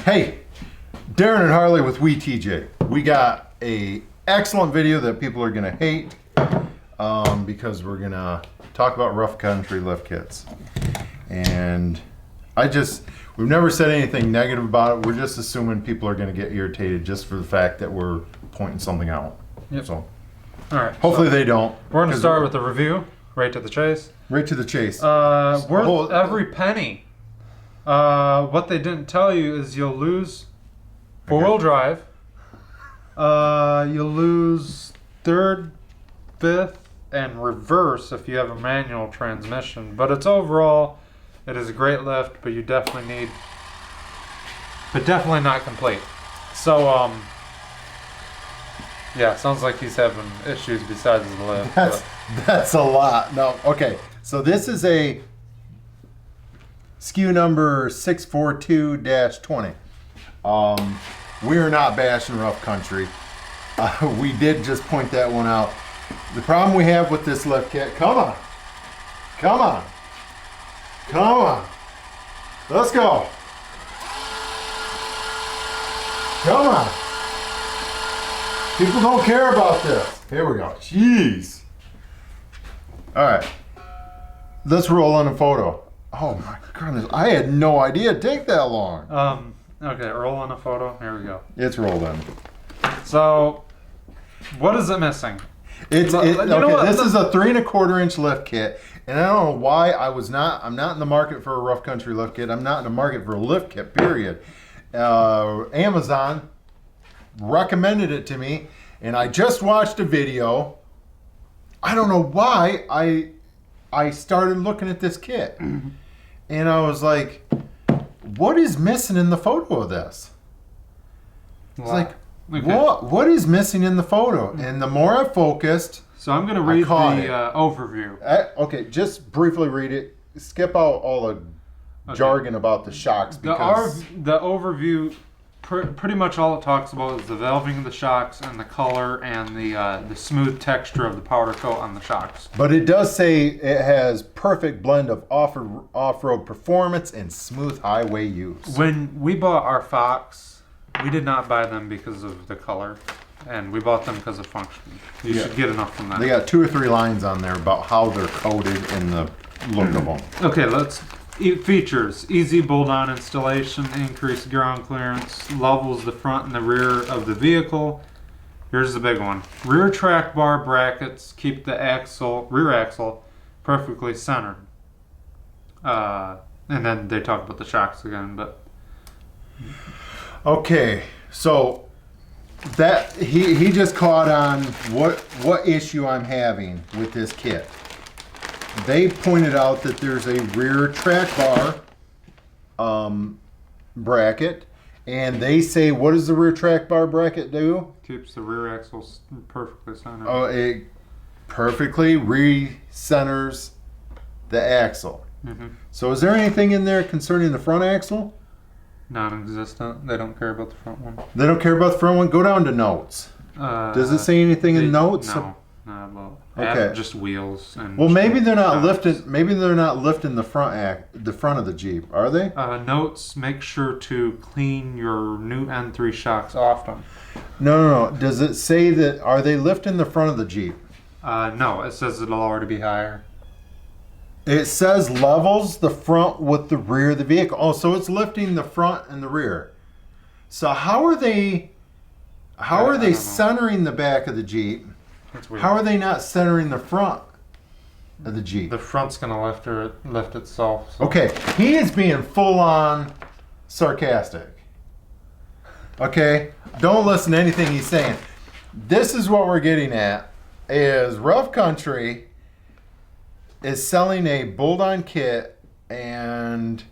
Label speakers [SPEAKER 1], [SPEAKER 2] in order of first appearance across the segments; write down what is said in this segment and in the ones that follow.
[SPEAKER 1] Hey, Darren and Harley with TJ. We got a excellent video that people are gonna hate because we're gonna talk about rough country lift kits. And we've never said anything negative about it. We're just assuming people are gonna get irritated just for the fact that we're pointing something out.
[SPEAKER 2] Yep.
[SPEAKER 1] So,
[SPEAKER 2] all right.
[SPEAKER 1] Hopefully they don't.
[SPEAKER 2] We're gonna start with the review, right to the chase.
[SPEAKER 1] Right to the chase.
[SPEAKER 2] Worth every penny. What they didn't tell you is you'll lose four-wheel drive. You'll lose third, fifth, and reverse if you have a manual transmission. But it's overall, it is a great lift, but you definitely need, but definitely not complete. So, yeah, sounds like he's having issues besides the lift.
[SPEAKER 1] That's a lot. No, okay. So this is a SKU number 642-20. We are not bashing rough country. We did just point that one out. The problem we have with this lift kit, come on, let's go. Come on. People don't care about this. Here we go. Jeez. All right. Let's roll on a photo. Oh my goodness. I had no idea it'd take that long.
[SPEAKER 2] Okay, roll on a photo. Here we go.
[SPEAKER 1] It's rolled in.
[SPEAKER 2] So, what is it missing?
[SPEAKER 1] This is a 3 1/4 inch lift kit, and I don't know why I'm not in the market for a rough country lift kit. I'm not in the market for a lift kit, period. Amazon recommended it to me, and I just watched a video. I don't know why I started looking at this kit, and I was like, what is missing in the photo of this? It's like, okay. What is missing in the photo? And the more I focused,
[SPEAKER 2] so I'm going to read the overview.
[SPEAKER 1] Okay, just briefly read it. Skip out all the jargon about the shocks. Because
[SPEAKER 2] the overview, pretty much all it talks about is the valving of the shocks and the color and the smooth texture of the powder coat on the shocks.
[SPEAKER 1] But it does say it has perfect blend of off-road performance and smooth highway use.
[SPEAKER 2] When we bought our Fox, we did not buy them because of the color, and we bought them because of function. You should get enough from that.
[SPEAKER 1] They got 2 or 3 lines on there about how they're coated and the look of them.
[SPEAKER 2] Okay, features: easy bolt-on installation, increased ground clearance, levels the front and the rear of the vehicle. Here's the big one: rear track bar brackets keep the rear axle perfectly centered. And then they talk about the shocks again, but.
[SPEAKER 1] Okay, so that he just caught on what issue I'm having with this kit. They pointed out that there's a rear track bar bracket, and they say, what does the rear track bar bracket do?
[SPEAKER 2] Keeps the rear axle perfectly centered.
[SPEAKER 1] Oh, it perfectly re-centers the axle.
[SPEAKER 2] Mm-hmm.
[SPEAKER 1] So is there anything in there concerning the front axle?
[SPEAKER 2] Non-existent. They don't care about the front one.
[SPEAKER 1] They don't care about the front one? Go down to notes. Does it say anything in notes?
[SPEAKER 2] No, not about.
[SPEAKER 1] Okay.
[SPEAKER 2] Just wheels and.
[SPEAKER 1] Well, maybe they're not lifting. Maybe they're not lifting the front of the Jeep, are they?
[SPEAKER 2] Notes: make sure to clean your new N3 shocks often.
[SPEAKER 1] No. Does it say that? Are they lifting the front of the Jeep?
[SPEAKER 2] No. It says it'll already be higher.
[SPEAKER 1] It says levels the front with the rear of the vehicle. Oh, so it's lifting the front and the rear. So how are they centering the back of the Jeep?
[SPEAKER 2] That's weird.
[SPEAKER 1] How are they not centering the front of the Jeep?
[SPEAKER 2] The front's gonna lift itself. So.
[SPEAKER 1] Okay, he is being full on sarcastic. Okay, don't listen to anything he's saying. This is what we're getting at: is rough country is selling a bolt-on kit, and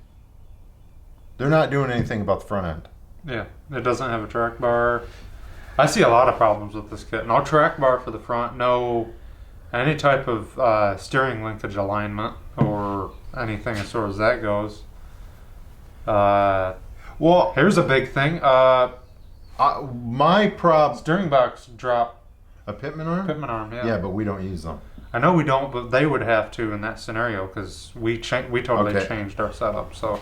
[SPEAKER 1] they're not doing anything about the front end.
[SPEAKER 2] Yeah, it doesn't have a track bar. I see a lot of problems with this kit. No track bar for the front, no any type of steering linkage alignment or anything as far as that goes. Well, here's a big thing.
[SPEAKER 1] My problem...
[SPEAKER 2] Steering box drop.
[SPEAKER 1] A pitman arm?
[SPEAKER 2] Pitman arm, yeah.
[SPEAKER 1] Yeah, but we don't use them.
[SPEAKER 2] I know we don't, but they would have to in that scenario because we totally changed our setup. So,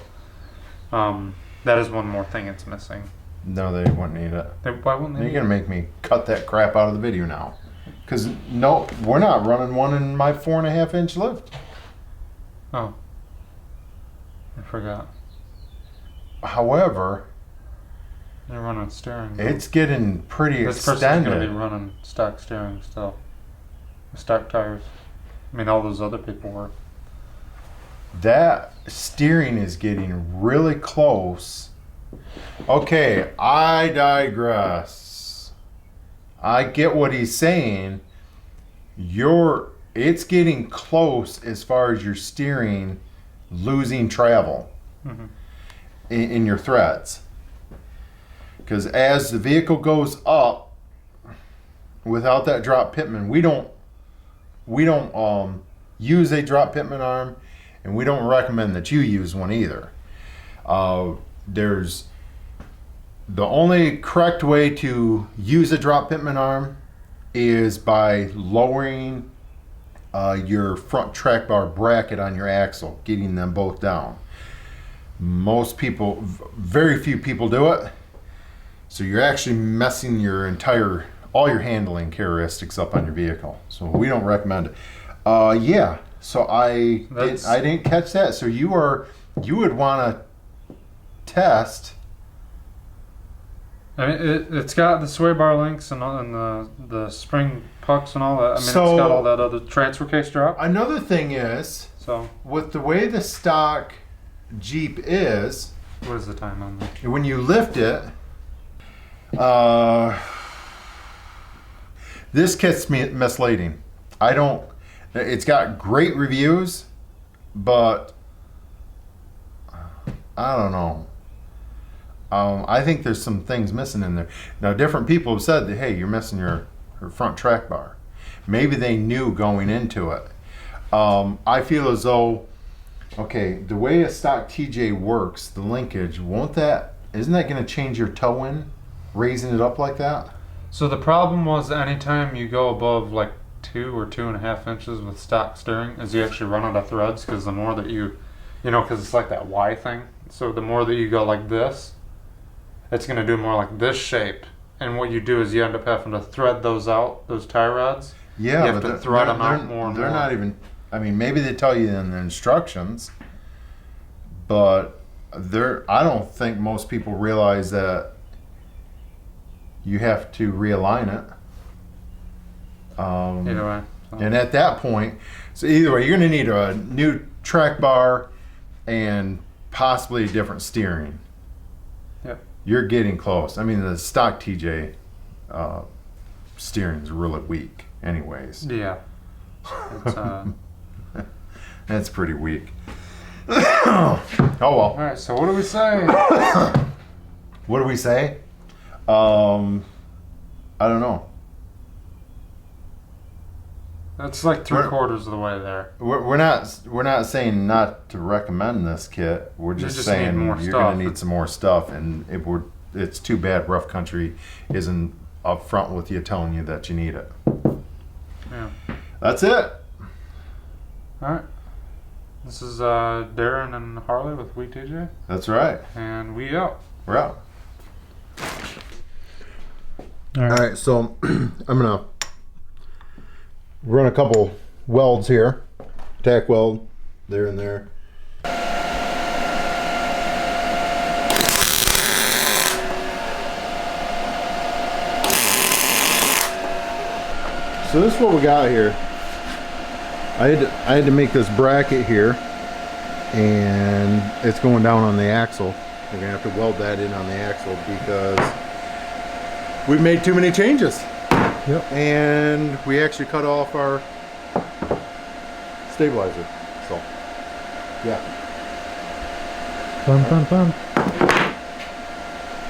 [SPEAKER 2] That is one more thing it's missing.
[SPEAKER 1] No, they wouldn't need it.
[SPEAKER 2] Why wouldn't they?
[SPEAKER 1] You're gonna make me cut that crap out of the video now. Cause no, we're not running one in my 4.5-inch lift.
[SPEAKER 2] Oh. I forgot.
[SPEAKER 1] However,
[SPEAKER 2] You're running steering.
[SPEAKER 1] it's getting pretty
[SPEAKER 2] This person's going to be
[SPEAKER 1] extended.
[SPEAKER 2] running stock steering still. Stock tires. I mean, all those other people were.
[SPEAKER 1] That steering is getting really close. Okay, I digress. I get what he's saying. It's getting close as far as your steering losing travel
[SPEAKER 2] Mm-hmm.
[SPEAKER 1] in your threads. Because as the vehicle goes up, without that drop pitman, we don't use a drop pitman arm, and we don't recommend that you use one either. There's the only correct way to use a drop pitman arm is by lowering your front track bar bracket on your axle, getting them both down. Most people, very few people do it. So you're actually messing all your handling characteristics up on your vehicle. So we don't recommend it. Yeah. So I didn't catch that. So you would want to test.
[SPEAKER 2] I mean, it's got the sway bar links and the spring pucks and all that. I mean,
[SPEAKER 1] So-
[SPEAKER 2] it's got all that other transfer case drop.
[SPEAKER 1] Another thing is,
[SPEAKER 2] So,
[SPEAKER 1] with the way the stock Jeep is,
[SPEAKER 2] what is the time on that?
[SPEAKER 1] when you lift it, this kit's misleading. It's got great reviews, but I don't know. I think there's some things missing in there. Now, different people have said that, hey, you're missing your front track bar. Maybe they knew going into it. I feel as though, okay, the way a stock TJ works, the linkage, isn't that going to change your toe in, raising it up like that?
[SPEAKER 2] So the problem was anytime you go above like 2 or 2.5 inches with stock steering is you actually run out of threads, because the more that because it's like that Y thing. So the more that you go like this, it's going to do more like this shape. And what you do is you end up having to thread those out, those tie rods.
[SPEAKER 1] Yeah,
[SPEAKER 2] You have to thread them out more and
[SPEAKER 1] they're
[SPEAKER 2] more.
[SPEAKER 1] not even. I mean, maybe they tell you in the instructions, but I don't think most people realize that you have to realign it.
[SPEAKER 2] Either way. So.
[SPEAKER 1] And at that point, so either way, you're going to need a new track bar and possibly a different steering.
[SPEAKER 2] Yep.
[SPEAKER 1] You're getting close. I mean, the stock TJ steering is really weak, anyways.
[SPEAKER 2] Yeah. It's,
[SPEAKER 1] That's pretty weak. Oh well.
[SPEAKER 2] all right. So what do we say?
[SPEAKER 1] What do we say? I don't know.
[SPEAKER 2] That's like 3/4 of the way there.
[SPEAKER 1] We're not saying not to recommend this kit. We're just
[SPEAKER 2] just
[SPEAKER 1] saying
[SPEAKER 2] need more
[SPEAKER 1] you're
[SPEAKER 2] stuff.
[SPEAKER 1] gonna need some more stuff, and it's too bad Rough Country isn't up front with you telling you that you need it.
[SPEAKER 2] Yeah.
[SPEAKER 1] That's it.
[SPEAKER 2] All right. This is Darren and Harley with We TJ,
[SPEAKER 1] That's right.
[SPEAKER 2] and we out.
[SPEAKER 1] We're out.
[SPEAKER 2] All
[SPEAKER 1] All right, so I'm gonna run a couple welds here. Tack weld there and there. So this is what we got here. I had to make this bracket here, and it's going down on the axle. We're gonna have to weld that in on the axle because we've made too many changes.
[SPEAKER 2] Yep.
[SPEAKER 1] And we actually cut off our stabilizer. So, yeah.
[SPEAKER 2] Fun.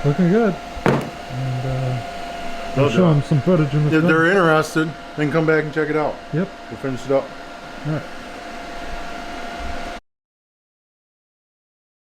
[SPEAKER 2] Looking good. And we'll show them some footage in the
[SPEAKER 1] If they're interested, then come back and check it out.
[SPEAKER 2] Yep.
[SPEAKER 1] We'll finish it up.
[SPEAKER 2] All right.